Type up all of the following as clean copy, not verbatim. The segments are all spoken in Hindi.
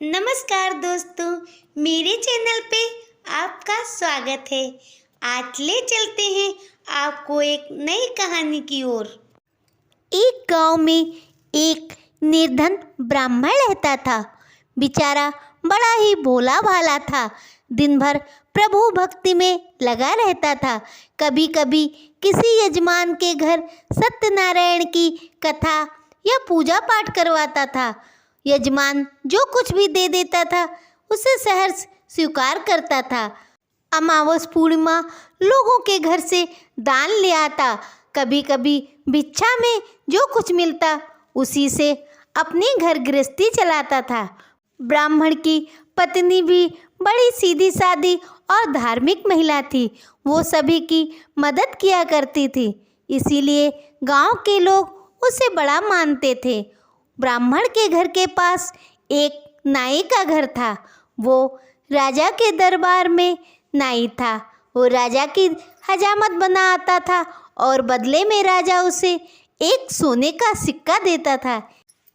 नमस्कार दोस्तों, मेरे चैनल पे आपका स्वागत है। आज ले चलते हैं आपको एक नई कहानी की ओर। एक गांव में एक निर्धन ब्राह्मण रहता था। बेचारा बड़ा ही भोला भाला था। दिन भर प्रभु भक्ति में लगा रहता था। कभी कभी किसी यजमान के घर सत्यनारायण की कथा या पूजा पाठ करवाता था। यजमान जो कुछ भी दे देता था उसे सहर्ष स्वीकार करता था। अमावस पूर्णिमा लोगों के घर से दान ले आता। कभी कभी भिक्षा में जो कुछ मिलता उसी से अपनी घर गृहस्थी चलाता था। ब्राह्मण की पत्नी भी बड़ी सीधी सादी और धार्मिक महिला थी। वो सभी की मदद किया करती थी, इसीलिए गांव के लोग उसे बड़ा मानते थे। ब्राह्मण के घर के पास एक नाई का घर था। वो राजा के दरबार में नाई था। वो राजा की हजामत बना आता था और बदले में राजा उसे एक सोने का सिक्का देता था।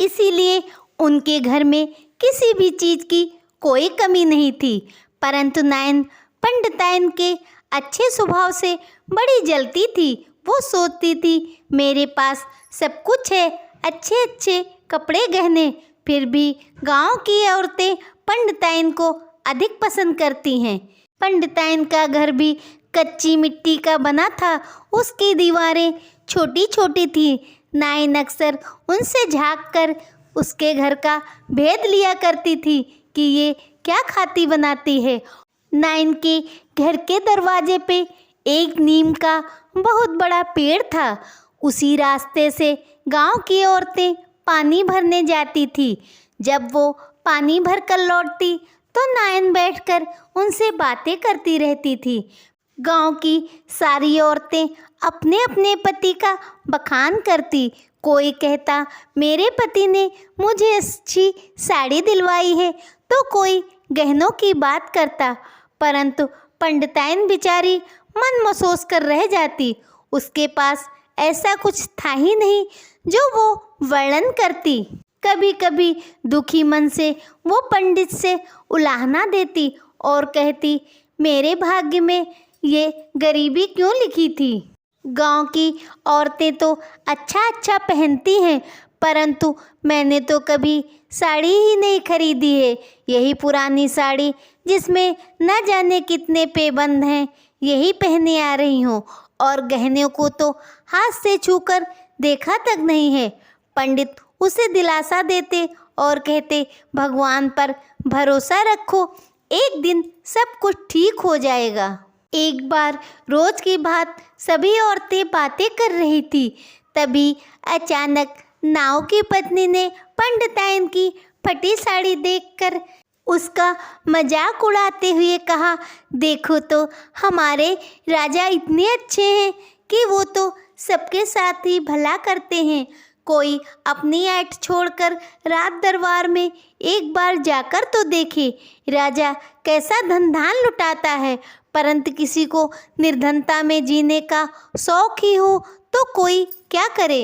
इसीलिए उनके घर में किसी भी चीज़ की कोई कमी नहीं थी। परंतु नायन पंडिताइन के अच्छे स्वभाव से बड़ी जलती थी। वो सोचती थी मेरे पास सब कुछ है, अच्छे अच्छे कपड़े गहने, फिर भी गांव की औरतें पंडिताइन को अधिक पसंद करती हैं। पंडिताइन का घर भी कच्ची मिट्टी का बना था। उसकी दीवारें छोटी छोटी थी। नाइन अक्सर उनसे झांक कर उसके घर का भेद लिया करती थी कि ये क्या खाती बनाती है। नाइन के घर के दरवाजे पे एक नीम का बहुत बड़ा पेड़ था। उसी रास्ते से गांव की औरतें पानी भरने जाती थी। जब वो पानी भर कर लौटती तो नायन बैठकर उनसे बातें करती रहती थी। गांव की सारी औरतें अपने अपने पति का बखान करती। कोई कहता मेरे पति ने मुझे अच्छी साड़ी दिलवाई है, तो कोई गहनों की बात करता। परंतु पंडिताइन बेचारी मन महसूस कर रह जाती। उसके पास ऐसा कुछ था ही नहीं जो वो वर्णन करती। कभी कभी दुखी मन से वो पंडित से उलाहना देती और कहती मेरे भाग्य में ये गरीबी क्यों लिखी थी। गांव की औरतें तो अच्छा अच्छा पहनती हैं, परंतु मैंने तो कभी साड़ी ही नहीं खरीदी है। यही पुरानी साड़ी जिसमें न जाने कितने पैबंद हैं, यही पहने आ रही हूँ, और गहनों को तो हाथ से छूकर देखा तक नहीं है। पंडित उसे दिलासा देते और कहते भगवान पर भरोसा रखो, एक दिन सब कुछ ठीक हो जाएगा। एक बार रोज की बात सभी औरतें बातें कर रही थी। तभी अचानक नाव की पत्नी ने पंडिताइन की फटी साड़ी देखकर उसका मजाक उड़ाते हुए कहा देखो तो हमारे राजा इतने अच्छे हैं कि वो तो सबके साथ ही भला करते हैं। कोई अपनी ऐठ छोड़कर रात दरबार में एक बार जाकर तो देखे। राजा कैसा धन धान लुटाता है, परंतु किसी को निर्धनता में जीने का शौक ही हो तो कोई क्या करे।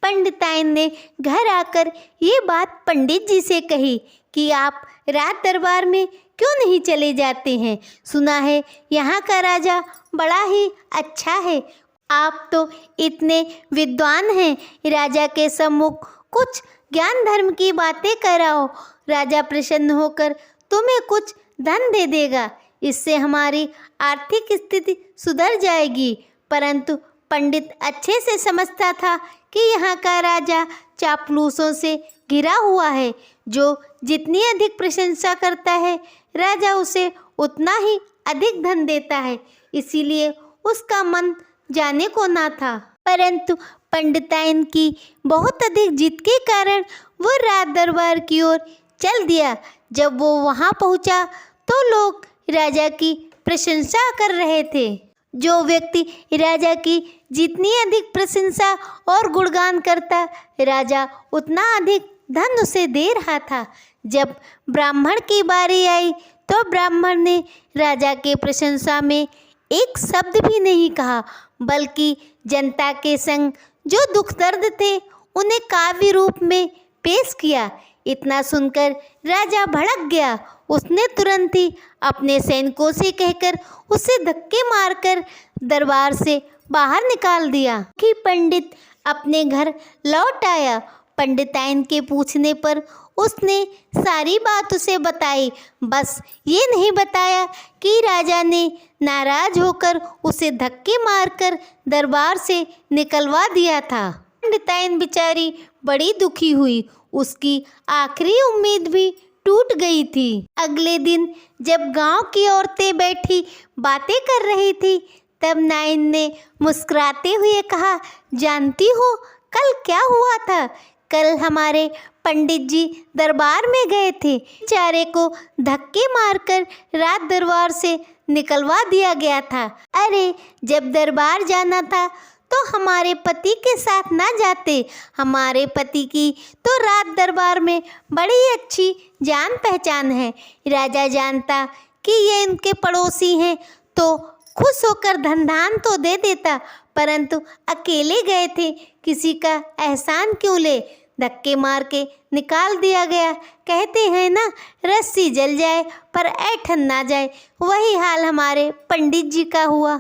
पंडिताइन ने घर आकर ये बात पंडित जी से कही कि आप रात दरबार में क्यों नहीं चले जाते हैं। सुना है यहाँ का राजा बड़ा ही अच्छा है। आप तो इतने विद्वान हैं, राजा के सम्मुख कुछ ज्ञान धर्म की बातें कराओ। राजा प्रसन्न होकर तुम्हें कुछ धन दे देगा, इससे हमारी आर्थिक स्थिति सुधर जाएगी। परंतु पंडित अच्छे से समझता था कि यहाँ का राजा चापलूसों से घिरा हुआ है। जो जितनी अधिक प्रशंसा करता है, राजा उसे उतना ही अधिक धन देता है। इसीलिए उसका मन जाने को ना था। परंतु पंडिताइन की बहुत अधिक जिद के कारण वो रात दरबार की ओर चल दिया। जब वो वहाँ पहुँचा तो लोग राजा की प्रशंसा कर रहे थे। जो व्यक्ति राजा की जितनी अधिक प्रशंसा और गुणगान करता, राजा उतना अधिक धन उसे दे रहा था। जब ब्राह्मण की बारी आई तो ब्राह्मण ने राजा के प्रशंसा में एक शब्द भी नहीं कहा, बल्कि जनता के संग जो दुख दर्द थे उन्हें काव्य रूप में पेश किया। इतना सुनकर राजा भड़क गया। उसने तुरंत ही अपने सैनिकों से कहकर उसे धक्के मारकर दरबार से बाहर निकाल दिया कि पंडित अपने घर लौट आया। पंडिताइन के पूछने पर उसने सारी बात उसे बताई, बस ये नहीं बताया कि राजा ने नाराज होकर उसे धक्के मारकर दरबार से निकलवा दिया था। पंडिताइन बेचारी बड़ी दुखी हुई, उसकी आखिरी उम्मीद भी टूट गई थी। अगले दिन जब गांव की औरतें बैठी बातें कर रही थी, तब नाइन ने मुस्कुराते हुए कहा, जानती हो कल क्या हुआ था? कल हमारे पंडित जी दरबार में गए थे। बेचारे को धक्के मारकर रात दरबार से निकलवा दिया गया था। अरे जब दरबार जाना था तो हमारे पति के साथ ना जाते। हमारे पति की तो रात दरबार में बड़ी अच्छी जान पहचान है। राजा जानता कि ये इनके पड़ोसी हैं तो खुश होकर धन दान तो दे देता, परंतु अकेले गए थे, किसी का एहसान क्यों ले? धक्के मार के निकाल दिया गया। कहते हैं ना, रस्सी जल जाए पर ऐठन ना जाए, वही हाल हमारे पंडित जी का हुआ।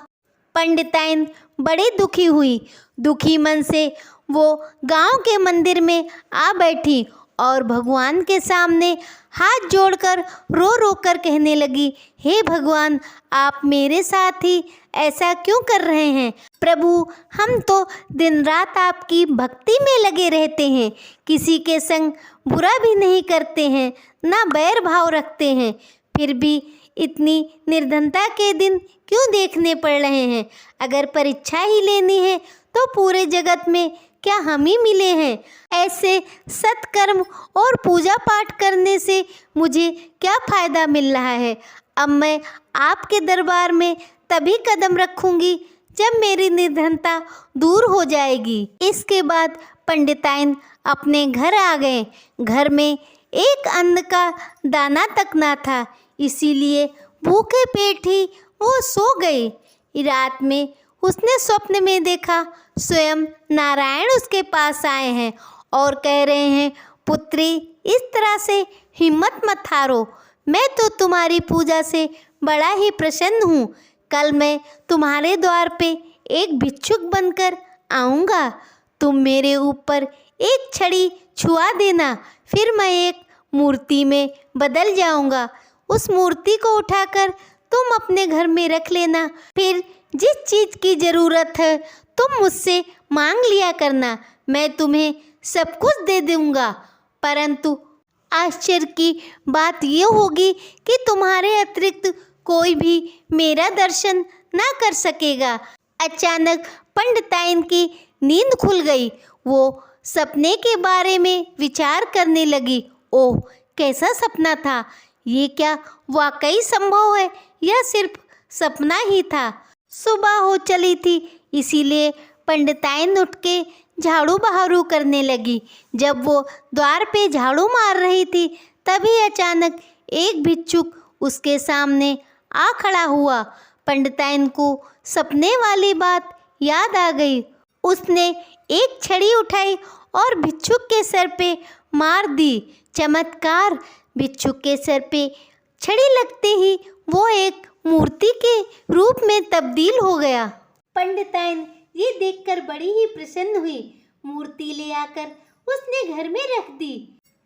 पंडिताइन बड़ी दुखी हुई। दुखी मन से वो गांव के मंदिर में आ बैठी और भगवान के सामने हाथ जोड़कर रो रो कर कहने लगी, हे भगवान, आप मेरे साथ ही ऐसा क्यों कर रहे हैं? प्रभु, हम तो दिन रात आपकी भक्ति में लगे रहते हैं, किसी के संग बुरा भी नहीं करते हैं, ना बैर भाव रखते हैं, फिर भी इतनी निर्धनता के दिन क्यों देखने पड़ रहे हैं? अगर परीक्षा ही लेनी है तो पूरे जगत में क्या हम ही मिले हैं? ऐसे सत्कर्म और पूजा पाठ करने से मुझे क्या फ़ायदा मिल रहा है? अब मैं आपके दरबार में तभी कदम रखूंगी जब मेरी निर्धनता दूर हो जाएगी। इसके बाद पंडिताइन अपने घर आ गए। घर में एक अन्न का दाना तक ना था, इसीलिए भूखे पेट ही वो सो गई। रात में उसने स्वप्न में देखा स्वयं नारायण उसके पास आए हैं और कह रहे हैं, पुत्री, इस तरह से हिम्मत मत हारो, मैं तो तुम्हारी पूजा से बड़ा ही प्रसन्न हूँ। कल मैं तुम्हारे द्वार पे एक भिक्षुक बनकर आऊँगा। तुम मेरे ऊपर एक छड़ी छुआ देना, फिर मैं एक मूर्ति में बदल जाऊँगा। उस मूर्ति को उठाकर तुम अपने घर में रख लेना, फिर जिस चीज़ की ज़रूरत है तुम मुझसे मांग लिया करना, मैं तुम्हें सब कुछ दे दूँगा। परंतु आश्चर्य की बात ये होगी कि तुम्हारे अतिरिक्त कोई भी मेरा दर्शन ना कर सकेगा। अचानक पंडिताइन की नींद खुल गई। वो सपने के बारे में विचार करने लगी। ओह, कैसा सपना था? ये क्या वाकई संभव है या सिर्फ सपना ही था? सुबह हो चली थी, इसीलिए पंडिताइन उठ के झाड़ू बहारू करने लगी। जब वो द्वार पे झाड़ू मार रही थी, तभी अचानक एक भिक्षुक उसके सामने आ खड़ा हुआ। पंडिताइन को सपने वाली बात याद आ गई। उसने एक छड़ी उठाई और भिक्षुक के सर पे मार दी। चमत्कार! भिक्षुक के सर पे छड़ी लगते ही वो एक मूर्ति के रूप में तब्दील हो गया। पंडिताइन ये देखकर बड़ी ही प्रसन्न हुई। मूर्ति ले आकर उसने घर में रख दी।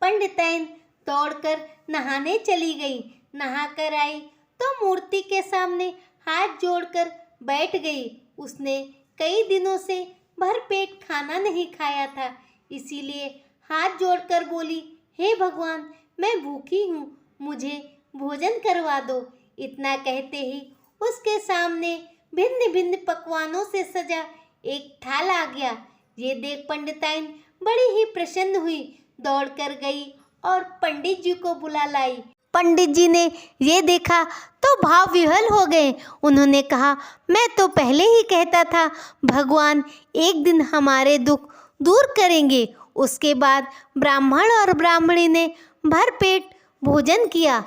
पंडिताइन दौड़कर नहाने चली गई। नहाकर आई तो मूर्ति के सामने हाथ जोड़कर बैठ गई। उसने कई दिनों से भरपेट खाना नहीं खाया था, इसीलिए हाथ जोड़कर बोली, हे भगवान, मैं भूखी हूँ, मुझे भोजन करवा दो। इतना कहते ही उसके सामने भिन्न भिन्न पकवानों से सजा एक थाल आ गया। ये देख पंडिताइन बड़ी ही प्रसन्न हुई, दौड़कर गई और पंडित जी को बुला लाई। पंडित जी ने ये देखा तो भाव विह्वल हो गए। उन्होंने कहा, मैं तो पहले ही कहता था भगवान एक दिन हमारे दुख दूर करेंगे। उसके बाद ब्राह्मण और ब्राह्मणी ने भरपेट भोजन किया।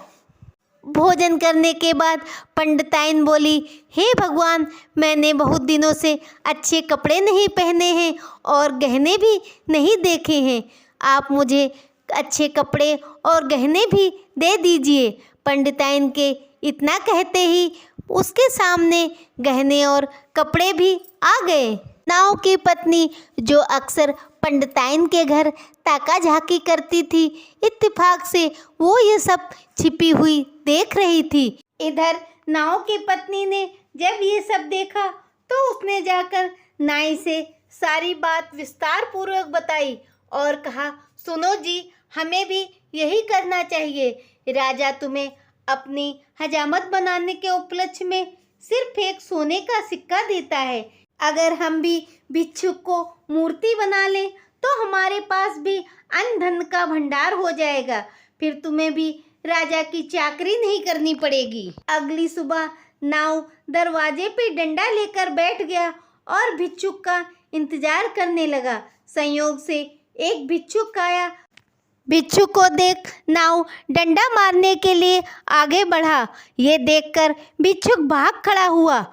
भोजन करने के बाद पंडिताइन बोली, हे भगवान, मैंने बहुत दिनों से अच्छे कपड़े नहीं पहने हैं और गहने भी नहीं देखे हैं। आप मुझे अच्छे कपड़े और गहने भी दे दीजिए। पंडिताइन के इतना कहते ही उसके सामने गहने और कपड़े भी आ गए। नाव की पत्नी, जो अक्सर पंडिताइन के घर ताका झाकी करती थी, इत्तेफाक से वो ये सब छिपी हुई देख रही थी। इधर नाव की पत्नी ने जब ये सब देखा तो उसने जाकर नाई से सारी बात विस्तार पूर्वक बताई और कहा, सुनो जी, हमें भी यही करना चाहिए। राजा तुम्हें अपनी हजामत बनाने के उपलक्ष्य में सिर्फ एक सोने का सिक्का देता है। अगर हम भी भिक्षुक को मूर्ति बना लें तो हमारे पास भी अन्न धन का भंडार हो जाएगा। फिर तुम्हें भी राजा की चाकरी नहीं करनी पड़ेगी। अगली सुबह नाव दरवाजे पे डंडा लेकर बैठ गया और भिक्षुक का इंतजार करने लगा। संयोग से एक भिक्षुक आया। भिक्षुक को देख नाव डंडा मारने के लिए आगे बढ़ा। ये देखकर भिक्षुक भाग खड़ा हुआ।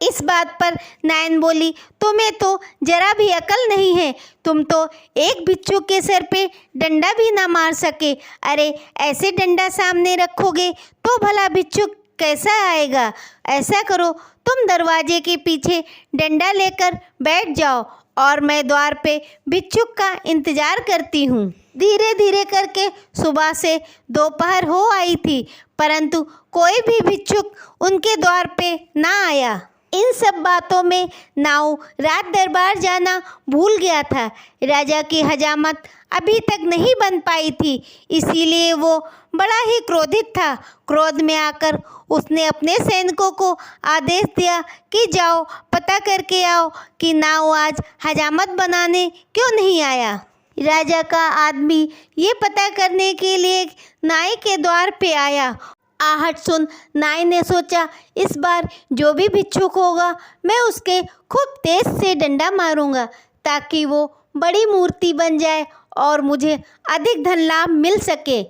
इस बात पर नायन बोली, तुम्हें तो जरा भी अकल नहीं है, तुम तो एक भिक्षुक के सिर पे डंडा भी ना मार सके। अरे ऐसे डंडा सामने रखोगे तो भला भिक्षुक कैसा आएगा? ऐसा करो, तुम दरवाजे के पीछे डंडा लेकर बैठ जाओ और मैं द्वार पे भिक्षुक का इंतजार करती हूँ। धीरे धीरे करके सुबह से दोपहर हो आई थी, परंतु कोई भी भिक्षुक उनके द्वार पे ना आया। इन सब बातों में नाव राज दरबार जाना भूल गया था। राजा की हजामत अभी तक नहीं बन पाई थी, इसीलिए वो बड़ा ही क्रोधित था। क्रोध में आकर उसने अपने सैनिकों को आदेश दिया कि जाओ पता करके आओ कि नाव आज हजामत बनाने क्यों नहीं आया। राजा का आदमी ये पता करने के लिए नाई के द्वार पे आया। आहट सुन नाई ने सोचा, इस बार जो भी भिक्षुक होगा मैं उसके खूब तेज से डंडा मारूंगा ताकि वो बड़ी मूर्ति बन जाए और मुझे अधिक धन लाभ मिल सके।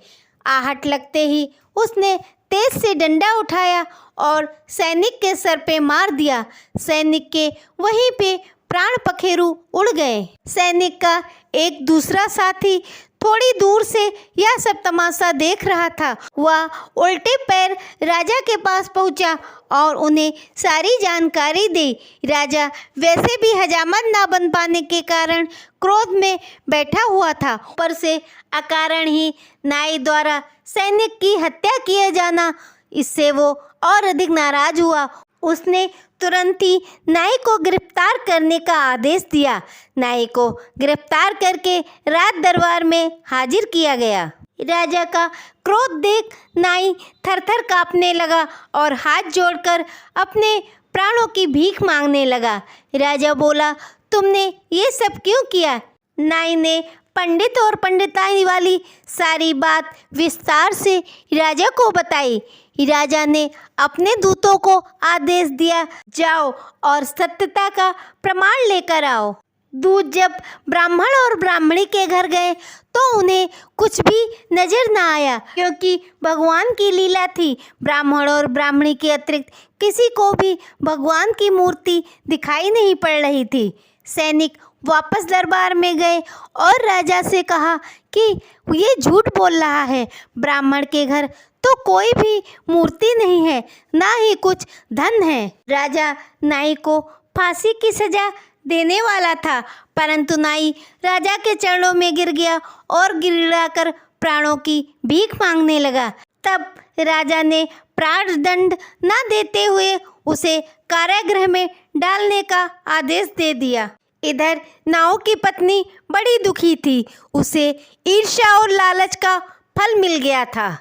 आहट लगते ही उसने तेज से डंडा उठाया और सैनिक के सर पे मार दिया। सैनिक के वहीं पे प्राण पखेरु उड़ गए। सैनिक का एक दूसरा साथी थोड़ी दूर से यह सब तमाशा देख रहा था। वह उल्टे पैर राजा के पास पहुंचा और उन्हें सारी जानकारी दी। राजा वैसे भी हजामत ना बन पाने के कारण क्रोध में बैठा हुआ था। ऊपर से अकारण ही नाई द्वारा सैनिक की हत्या किया जाना, इससे वो और अधिक नाराज हुआ। उसने तुरंत ही नाई को गिरफ्तार करने का आदेश दिया। नाई को गिरफ्तार करके राज दरबार में हाजिर किया गया। राजा का क्रोध देख नाई थरथर कांपने लगा और हाथ जोड़कर अपने प्राणों की भीख मांगने लगा। राजा बोला, तुमने ये सब क्यों किया? नाई ने पंडित और पंडिताई वाली सारी बात विस्तार से राजा को बताई। राजा ने अपने दूतों को आदेश दिया, जाओ और सत्यता का प्रमाण लेकर आओ। दूत जब ब्राह्मण और ब्राह्मणी के घर गए तो उन्हें कुछ भी नजर ना आया, क्योंकि भगवान की लीला थी। ब्राह्मण और ब्राह्मणी के अतिरिक्त किसी को भी भगवान की मूर्ति दिखाई नहीं पड़ रही थी। सैनिक वापस दरबार में गए और राजा से कहा कि ये झूठ बोल रहा है, ब्राह्मण के घर तो कोई भी मूर्ति नहीं है, ना ही कुछ धन है। राजा नाई को फांसी की सजा देने वाला था, परंतु नाई राजा के चरणों में गिर गया और गिड़गिड़ाकर प्राणों की भीख मांगने लगा। तब राजा ने प्राणदंड न देते हुए उसे कारागृह में डालने का आदेश दे दिया। इधर नाव की पत्नी बड़ी दुखी थी, उसे ईर्ष्या और लालच का फल मिल गया था।